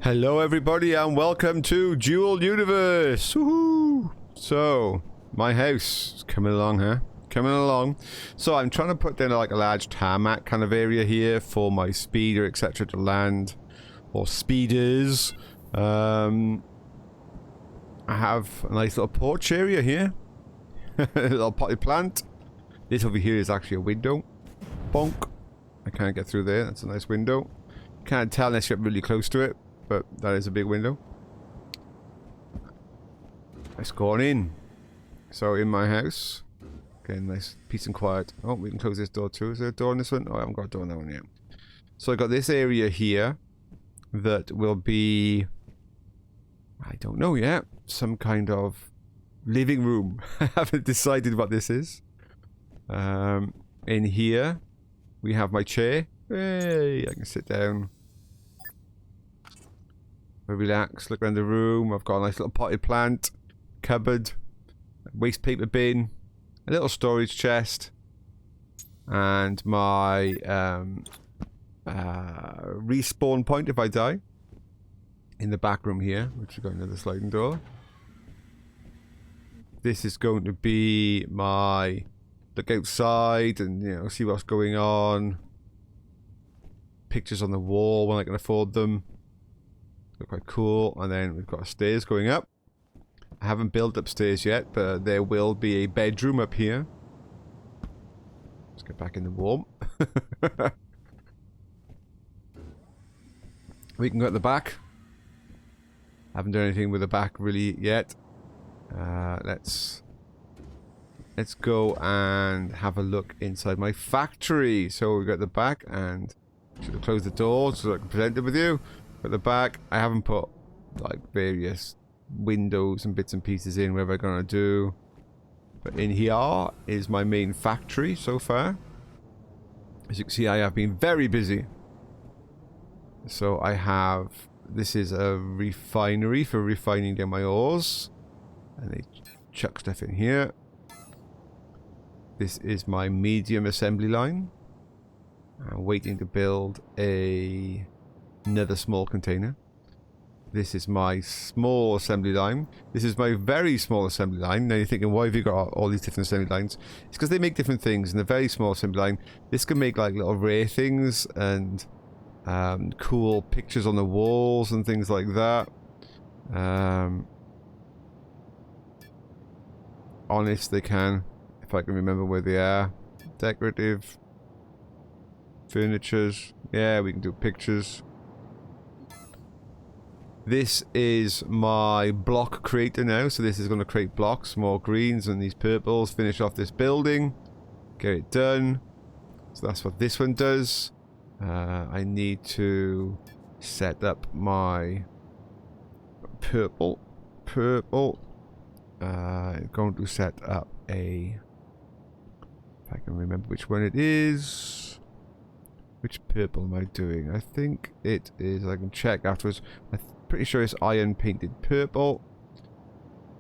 Hello everybody and welcome to Dual Universe. Woohoo! So, my house is coming along, huh? Coming along. So I'm trying to put down like a large tarmac kind of area here for my speeder, etc. to land. Or speeders. I have a nice little porch area here. A little potted plant. This over here is actually a window. Bonk. I can't get through there. That's a nice window. Can't tell unless you get really close to it. But that is a big window. Let's go on in. So in my house. Again, nice peace and quiet. Oh, we can close this door too. Is there a door on this one? Oh, I haven't got a door on that one yet. So I got this area here that will be, I don't know yet, some kind of living room. I haven't decided what this is. In here we have my chair. Hey, I can sit down. Relax, look around the room. I've got a nice little potted plant, cupboard, waste paper bin, a little storage chest, and my respawn point if I die in the back room here, which has got another sliding door. This is going to be my look outside and, you know, see what's going on. Pictures on the wall when I can afford them. Look quite cool. And then we've got stairs going up. I haven't built upstairs yet, but there will be a bedroom up here. Let's get back in the warm. We can go at the back. Haven't done anything with the back really yet. Let's go and have a look inside my factory. So we got the back, and should have closed the door so I can present it with you. At the back, I haven't put like various windows and bits and pieces in, whatever I'm gonna do. But in here is my main factory so far. As you can see, I have been very busy. So I have, this is a refinery for refining down my ores. And they chuck stuff in here. This is my medium assembly line. I'm waiting to build another small container. This is my small assembly line. This is my very small assembly line. Now you're thinking, why have you got all these different assembly lines? It's because they make different things. In the very small assembly line, this can make like little rare things and cool pictures on the walls and things like that. Honest, they can, if I can remember where they are. Decorative furnitures. Yeah, we can do pictures. This is my block creator now, so this is going to create blocks, more greens and these purples, finish off this building, get it done. So that's what this one does. I need to set up my purple. I'm going to set up a, if I can remember which one it is. Which purple am I doing? I think it is, I can check afterwards. I'm pretty sure it's iron painted purple.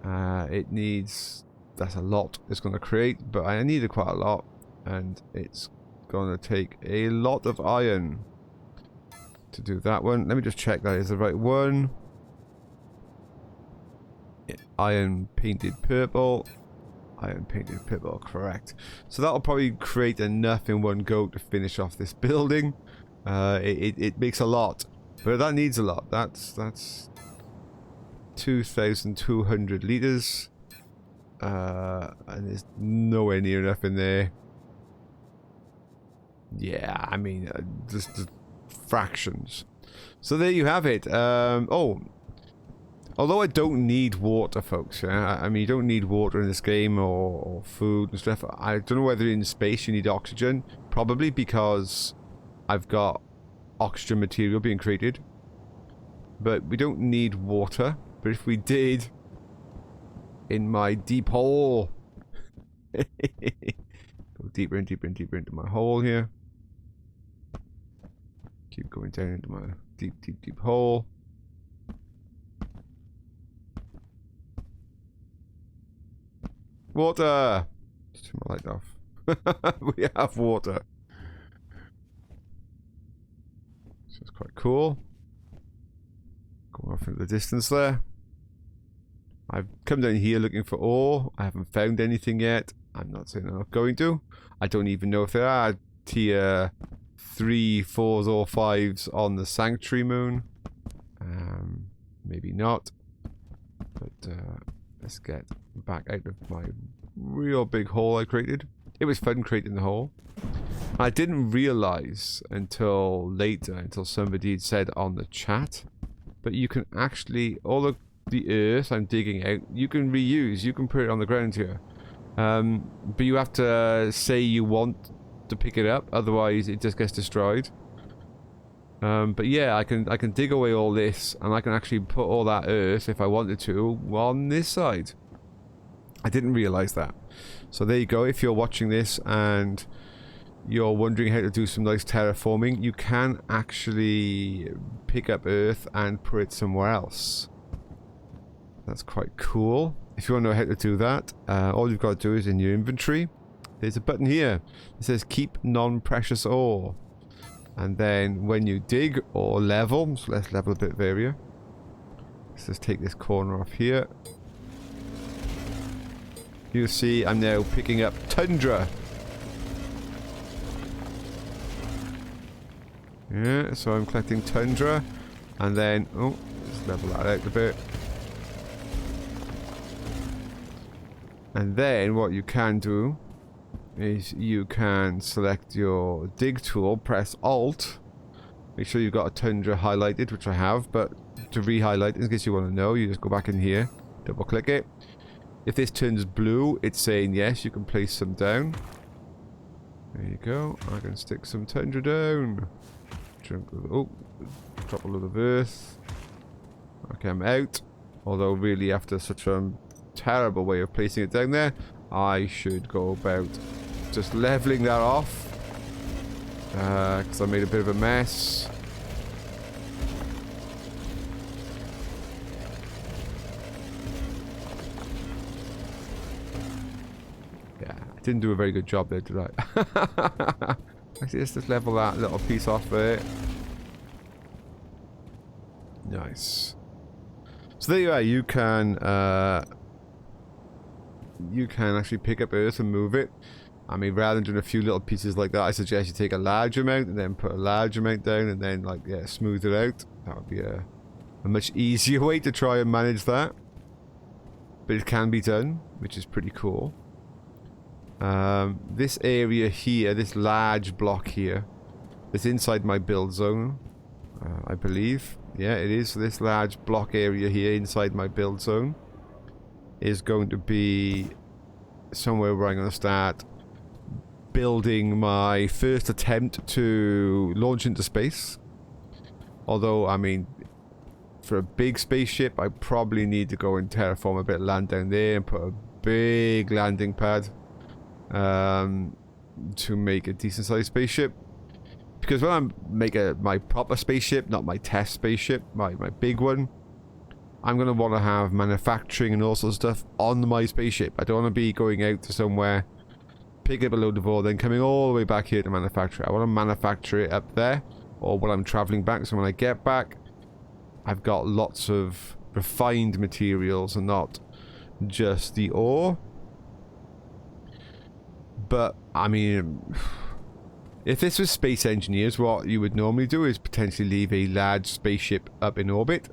It needs, that's a lot it's going to create, but I needed quite a lot. And it's going to take a lot of iron to do that one. Let me just check that is the right one. Iron painted purple. Iron painted purple, correct. So that'll probably create enough in one go to finish off this building. It makes a lot, but that needs a lot. That's 2,200 liters, and there's nowhere near enough in there. Yeah, I mean, just fractions. So there you have it. Although I don't need water, folks, yeah? I mean, you don't need water in this game or food and stuff. I don't know whether in space you need oxygen. Probably because I've got oxygen material being created. But we don't need water. But if we did, in my deep hole, go deeper and deeper and deeper into my hole here. Keep going down into my deep, deep, deep hole. Water! Just turn my light off. We have water. So it's quite cool. off into the distance there. I've come down here looking for ore. I haven't found anything yet. I'm not saying I'm not going to. I don't even know if there are tier 3, 4s or 5s on the Sanctuary Moon. Maybe not. But let's get back out of my real big hole I created. It was fun creating the hole. I didn't realize until later, until somebody had said on the chat, but you can actually, all of the earth I'm digging out, you can reuse. You can put it on the ground here. But you have to say you want to pick it up, otherwise it just gets destroyed. But yeah, I can dig away all this, and I can actually put all that earth, if I wanted to, on this side. I didn't realize that. So there you go. If you're watching this and you're wondering how to do some nice terraforming, you can actually pick up earth and put it somewhere else. That's quite cool. If you want to know how to do that, all you've got to do is in your inventory, there's a button here. It says keep non-precious ore. And then when you dig or level, so let's level a bit of area. Let's just take this corner off here. You'll see I'm now picking up tundra. Yeah, so I'm collecting tundra. And then, oh, let's level that out a bit. And then what you can do is you can select your dig tool, press Alt, make sure you've got a tundra highlighted, which I have, but to re-highlight, in case you want to know, you just go back in here, double click it. If this turns blue, it's saying yes, you can place some down. There you go. I can stick some tundra down. Oh, drop a lot of earth. Okay, I'm out. Although really after such a terrible way of placing it down there, I should go about just leveling that off, because I made a bit of a mess. Yeah, I didn't do a very good job there, did I? Actually, let's just level that little piece off there. Nice. So there you are. You can actually pick up earth and move it. I mean, rather than doing a few little pieces like that, I suggest you take a large amount and then put a large amount down and then, like, yeah, smooth it out. That would be a much easier way to try and manage that. But it can be done, which is pretty cool. This area here, this large block here, that's inside my build zone, I believe. Yeah, it is. So this large block area here inside my build zone is going to be somewhere where I'm going to start building my first attempt to launch into space. Although, I mean, for a big spaceship, I probably need to go and terraform a bit of land down there and put a big landing pad to make a decent sized spaceship. Because when I make my proper spaceship, not my test spaceship, my big one, I'm going to want to have manufacturing and all sorts of stuff on my spaceship. I don't want to be going out to somewhere, picking up a load of ore, then coming all the way back here to manufacture it. I want to manufacture it up there, or when I'm traveling back, so when I get back, I've got lots of refined materials and not just the ore. But, I mean, if this was space engineers, what you would normally do is potentially leave a large spaceship up in orbit,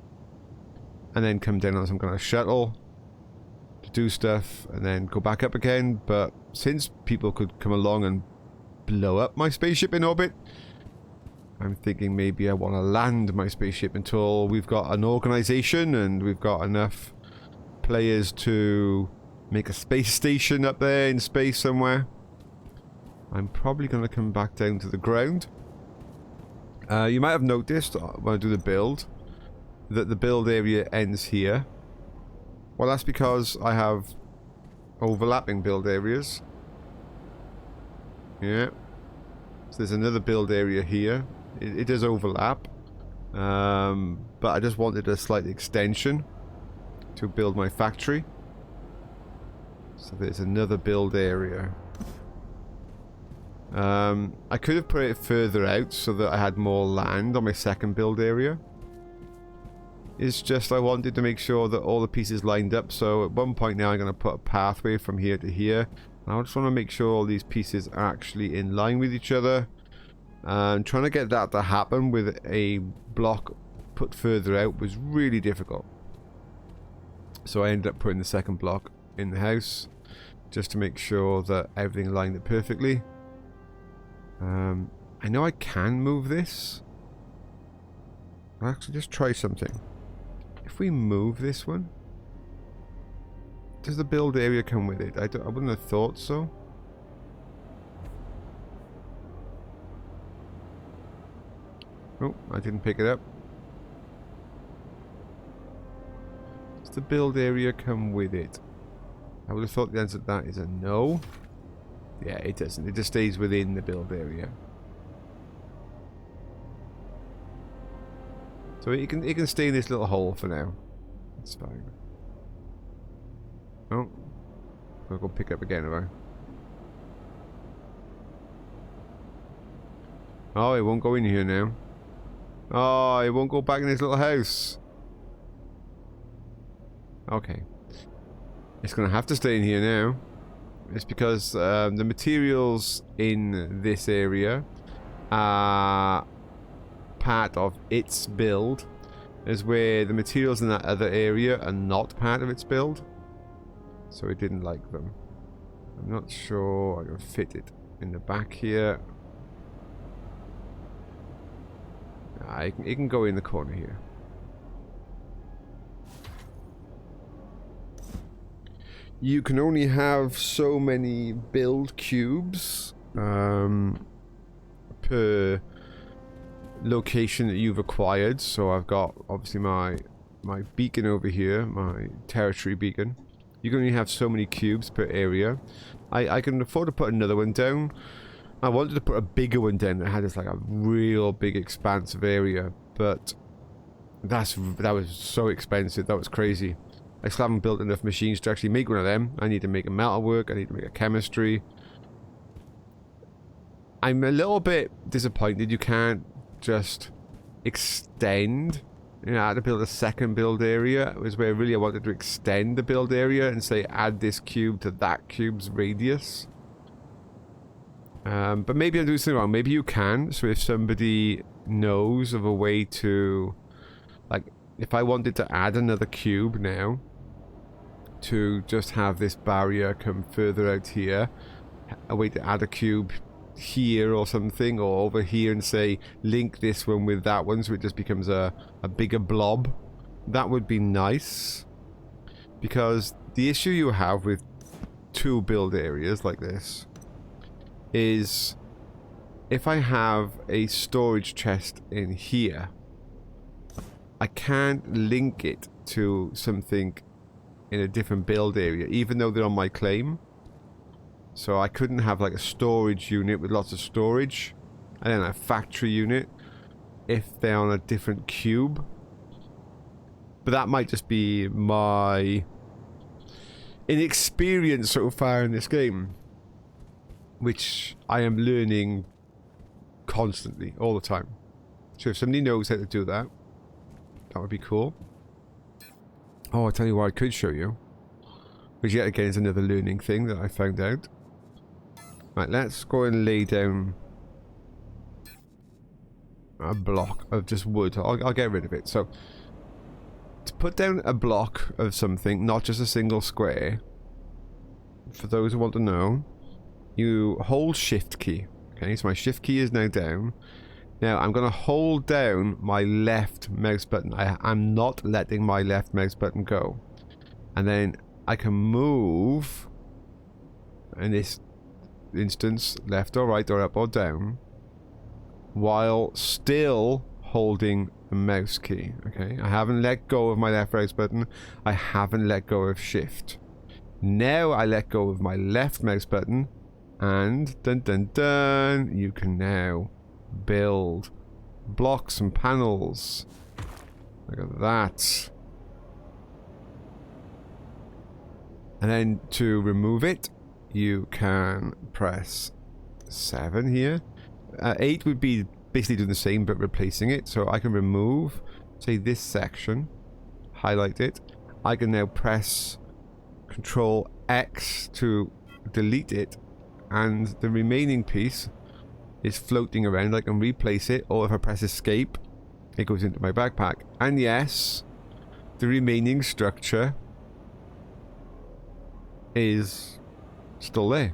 and then come down on some kind of shuttle to do stuff, and then go back up again. But since people could come along and blow up my spaceship in orbit, I'm thinking maybe I want to land my spaceship until we've got an organization and we've got enough players to make a space station up there in space somewhere. I'm probably going to come back down to the ground. You might have noticed when I do the build that the build area ends here. Well, that's because I have overlapping build areas. Yeah. So there's another build area here. It does overlap. But I just wanted a slight extension to build my factory. So there's another build area. I could have put it further out so that I had more land on my second build area. It's just I wanted to make sure that all the pieces lined up. So at one point now I'm going to put a pathway from here to here. And I just want to make sure all these pieces are actually in line with each other. And trying to get that to happen with a block put further out was really difficult. So I ended up putting the second block in the house just to make sure that everything lined up perfectly. I know I can move this. I'll actually just try something. If we move this one, does the build area come with it? I wouldn't have thought so. Oh, I didn't pick it up. Does the build area come with it? I would have thought the answer to that is a no. Yeah, it doesn't. It just stays within the build area. So it can stay in this little hole for now. It's fine. Oh, I'll go pick up again, have I? Oh, it won't go in here now. Oh, it won't go back in this little house. Okay. It's going to have to stay in here now. It's because the materials in this area are part of its build, is where the materials in that other area are not part of its build. So it didn't like them. I'm not sure I can fit it in the back here. It can go in the corner here. You can only have so many build cubes per location that you've acquired. So I've got obviously my beacon over here, my territory beacon. You can only have so many cubes per area. I can afford to put another one down. I wanted to put a bigger one down that had this like a real big expansive area, but that was so expensive. That was crazy. I still haven't built enough machines to actually make one of them. I need to make a metalwork. I need to make a chemistry. I'm a little bit disappointed you can't just extend. You know, I had to build a second build area. It was where really I wanted to extend the build area and say add this cube to that cube's radius. But maybe I'm doing something wrong. Maybe you can. So if somebody knows of a way to, like, if I wanted to add another cube now, to just have this barrier come further out here, a way to add a cube here or something, or over here, and say link this one with that one so it just becomes a bigger blob, that would be nice. Because the issue you have with two build areas like this is if I have a storage chest in here, I can't link it to something in a different build area, even though they're on my claim. So I couldn't have like a storage unit with lots of storage and then a factory unit if they're on a different cube. But that might just be my inexperience so far in this game, which I am learning constantly, all the time. So if somebody knows how to do that, that would be cool. Oh, I'll tell you what I could show you, which yet again is another learning thing that I found out. Right, let's go and lay down a block of just wood. I'll get rid of it. So, to put down a block of something, not just a single square, for those who want to know, you hold shift key. Okay, so my shift key is now down. Now I'm going to hold down my left mouse button. I'm not letting my left mouse button go. And then I can move, in this instance, left or right or up or down, while still holding the mouse key. Okay, I haven't let go of my left mouse button. I haven't let go of shift. Now I let go of my left mouse button, and dun dun dun, you can now build blocks and panels. Look at that. And then to remove it, you can press 7 here. 8 would be basically doing the same but replacing it. So I can remove, say, this section. highlight it. I can now press Control X to delete it, and the remaining piece is floating around. I can replace it, or if I press Escape, it goes into my backpack. And yes, the remaining structure is still there.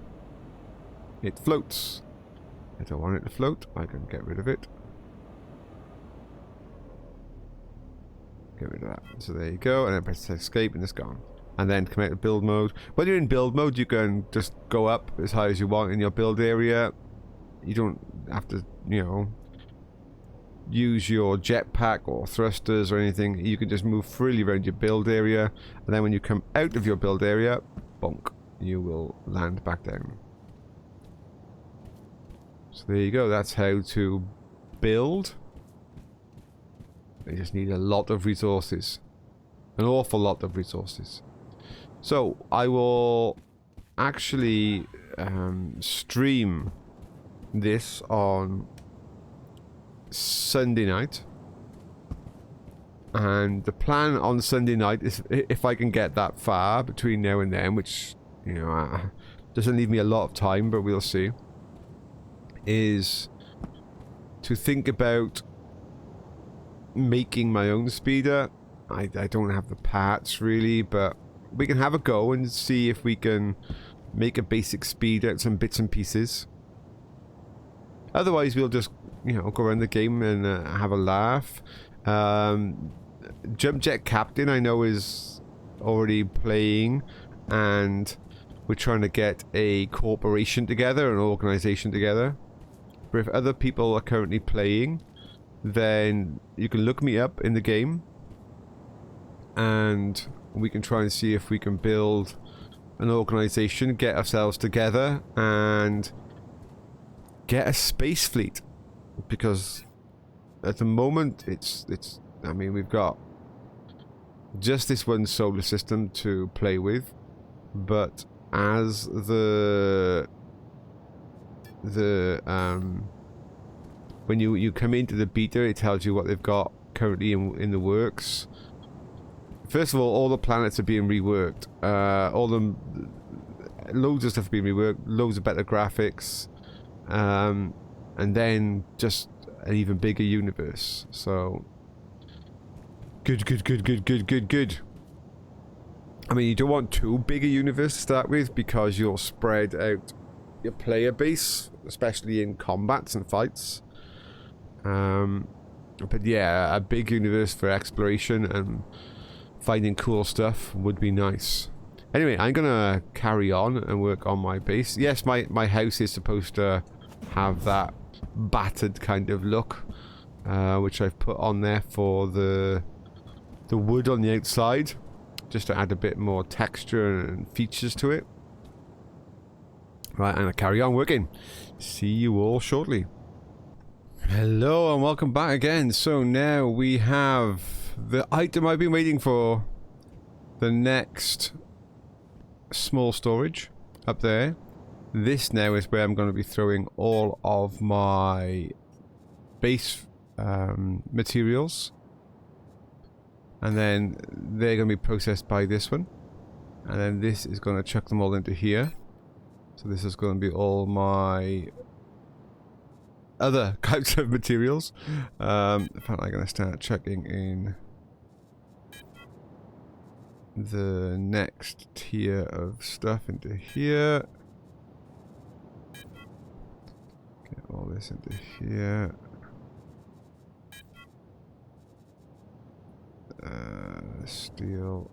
It floats. I don't want it to float. I can get rid of it. Get rid of that. So there you go. And then press Escape and it's gone. And then come out of build mode. When you're in build mode, you can just go up as high as you want in your build area. You don't have to, you know, use your jetpack or thrusters or anything. You can just move freely around your build area. And then when you come out of your build area, bonk, you will land back down. So there you go. That's how to build. You just need a lot of resources. An awful lot of resources. So I will actually stream this on Sunday night. And the plan on Sunday night is, if I can get that far between now and then, which, you know, doesn't leave me a lot of time, but we'll see, is to think about making my own speeder. I don't have the parts really, but we can have a go and see if we can make a basic speeder out some bits and pieces. Otherwise, we'll just, you know, go around the game and have a laugh. Jump Jet Captain, I know, is already playing, and we're trying to get a corporation together, an organization together. But if other people are currently playing, then you can look me up in the game, and we can try and see if we can build an organization, get ourselves together, and get a space fleet. Because at the moment, it's I mean, we've got just this one solar system to play with, but as when you come into the beta, it tells you what they've got currently in the works. First of all the planets are being reworked. Loads of stuff being reworked, loads of better graphics, and then just an even bigger universe. So good. I mean, you don't want too big a universe to start with, because you'll spread out your player base, especially in combats and fights. But yeah, a big universe for exploration and finding cool stuff would be nice. Anyway, I'm gonna carry on and work on my base. Yes, my house is supposed to have that battered kind of look, which I've put on there for the wood on the outside, just to add a bit more texture and features to it. Right, and I carry on working. See you all shortly. Hello and welcome back again. So now we have the item I've been waiting for. The next small storage up there. This now is where I'm going to be throwing all of my base materials. And then they're going to be processed by this one. And then this is going to chuck them all into here. So this is going to be all my other types of materials. In fact, I'm going to start chucking in the next tier of stuff into here. Get all this into here. Steel.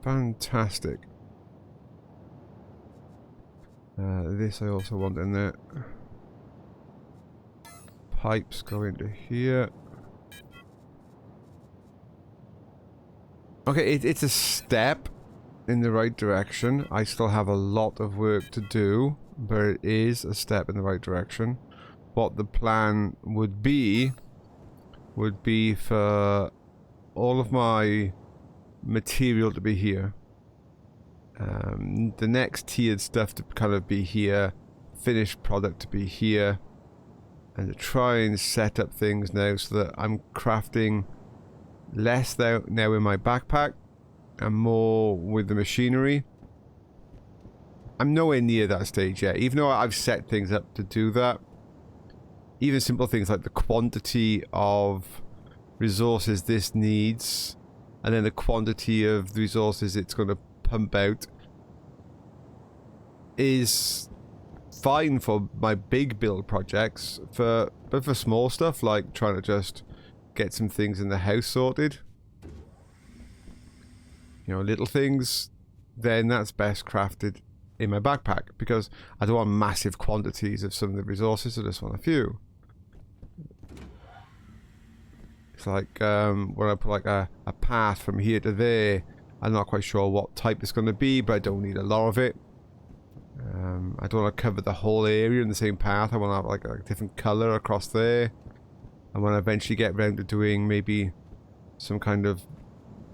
Fantastic. This I also want in there. Pipes go into here. Okay, it's a step in the right direction. I still have a lot of work to do, but it is a step in the right direction. What the plan would be for all of my material to be here. The next tiered stuff to kind of be here. Finished product to be here. and to try and set up things now so that I'm crafting less now in my backpack and more with the machinery. I'm nowhere near that stage yet, even though I've set things up to do that. Even simple things like the quantity of resources this needs, and then the quantity of the resources it's going to pump out, is fine for my big build projects. But for small stuff, like trying to just get some things in the house sorted, you know, little things, then that's best crafted in my backpack, because I don't want massive quantities of some of the resources. I just want a few. It's like when I put like a path from here to there, I'm not quite sure what type it's going to be, but I don't need a lot of it. I don't want to cover the whole area in the same path. I want to have like a different color across there. And when I eventually get around to doing maybe some kind of,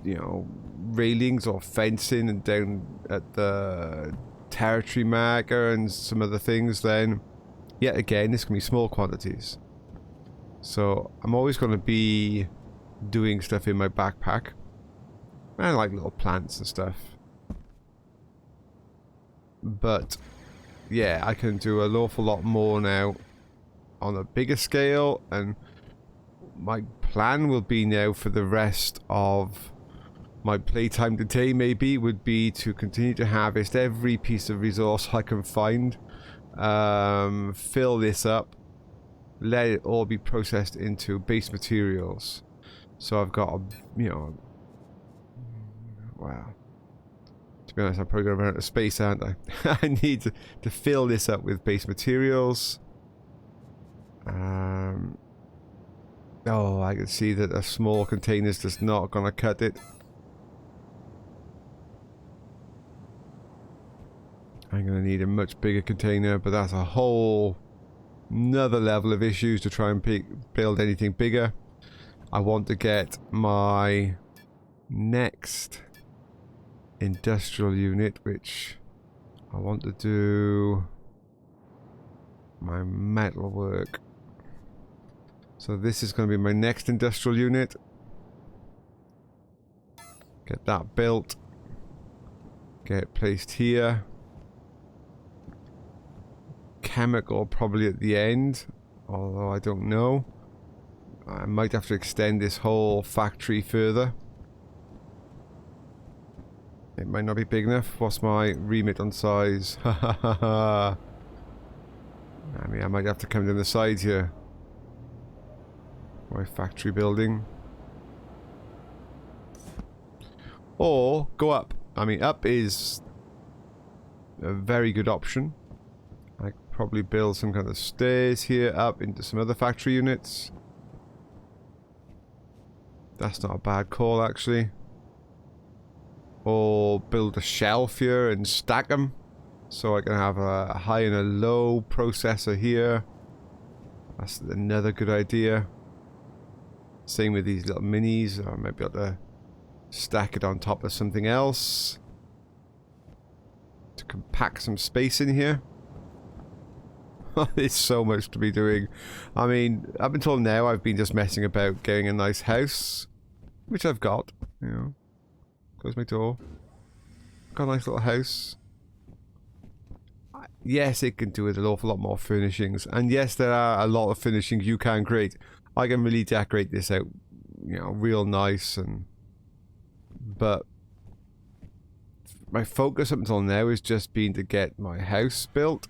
you know, railings or fencing and down at the territory marker and some other things, then yet again this can be small quantities. So I'm always going to be doing stuff in my backpack, and like little plants and stuff. But yeah, I can do an awful lot more now on a bigger scale, and my plan will be now for the rest of my playtime today maybe would be to continue to harvest every piece of resource I can find, fill this up, let it all be processed into base materials. So I've got a, you know, wow, to be honest, I'm probably going to run out of space, aren't I? I need to fill this up with base materials. Oh, I can see that a small container's just not going to cut it. I'm going to need a much bigger container, but that's a whole another level of issues to try and build anything bigger. I want to get my next industrial unit, which I want to do my metal work. So this is going to be my next industrial unit. Get that built. Get it placed here. Chemical probably at the end, although I don't know. I might have to extend this whole factory further. It might not be big enough. What's my remit on size? Ha ha ha ha. I mean, I might have to come down the sides here. My factory building. Or go up. I mean, up is a very good option. I could probably build some kind of stairs here up into some other factory units. That's not a bad call, actually. Or build a shelf here and stack them, so I can have a high and a low processor here. That's another good idea. Same with these little minis. I might be able to stack it on top of something else to compact some space in here. There's so much to be doing. I mean, up until now I've been just messing about getting a nice house, which I've got, you know. Close my door. Got a nice little house. Yes, it can do with an awful lot more furnishings, and yes, there are a lot of furnishings you can create. I can really decorate this out, you know, real nice, and but my focus up until now has just been to get my house built.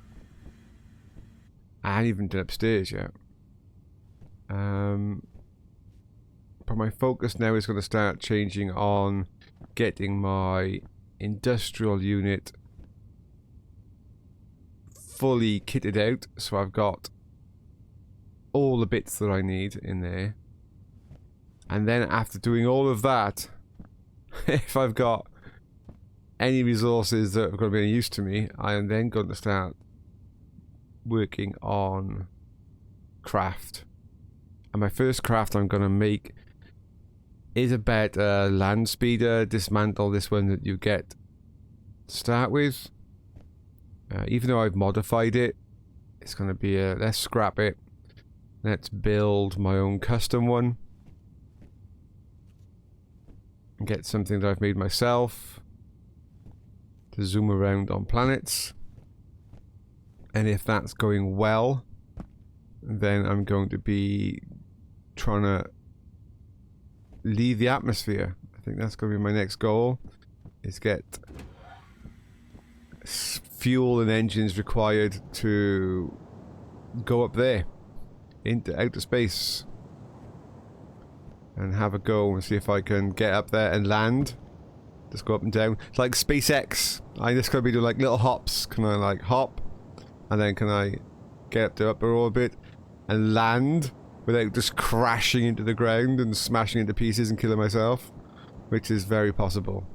I haven't even done upstairs yet. But my focus now is going to start changing on getting my industrial unit fully kitted out, so I've got all the bits that I need in there. And then after doing all of that, if I've got any resources that are going to be any use to me, I am then going to start working on craft. And my first craft I'm going to make is a better land speeder. Dismantle this one that you get to start with. Even though I've modified it, it's going to be a let's scrap it. Let's build my own custom one. And get something that I've made myself. To zoom around on planets. And if that's going well, then I'm going to be trying to leave the atmosphere. I think that's going to be my next goal. Is get fuel and engines required to go up there into outer space and have a go and see if I can get up there and land. Just go up and down. It's like SpaceX. I just gotta be doing like little hops. Can I like hop and then can I get up to upper orbit and land without just crashing into the ground and smashing into pieces and killing myself, which is very possible.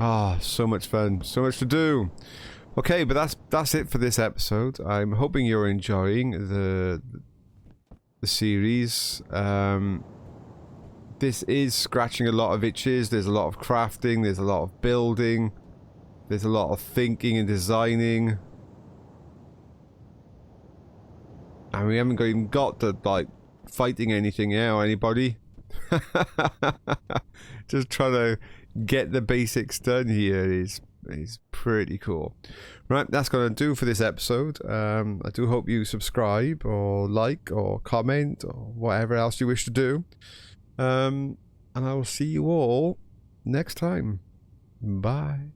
Ah, so much fun, so much to do. Okay, but that's it for this episode. I'm hoping you're enjoying the series. This is scratching a lot of itches. There's a lot of crafting, there's a lot of building, there's a lot of thinking and designing. And we haven't even got to like fighting anything or anybody. Just trying to get the basics done here is pretty cool. Right, that's gonna do for this episode. I do hope you subscribe or like or comment or whatever else you wish to do. And I will see you all next time. Bye.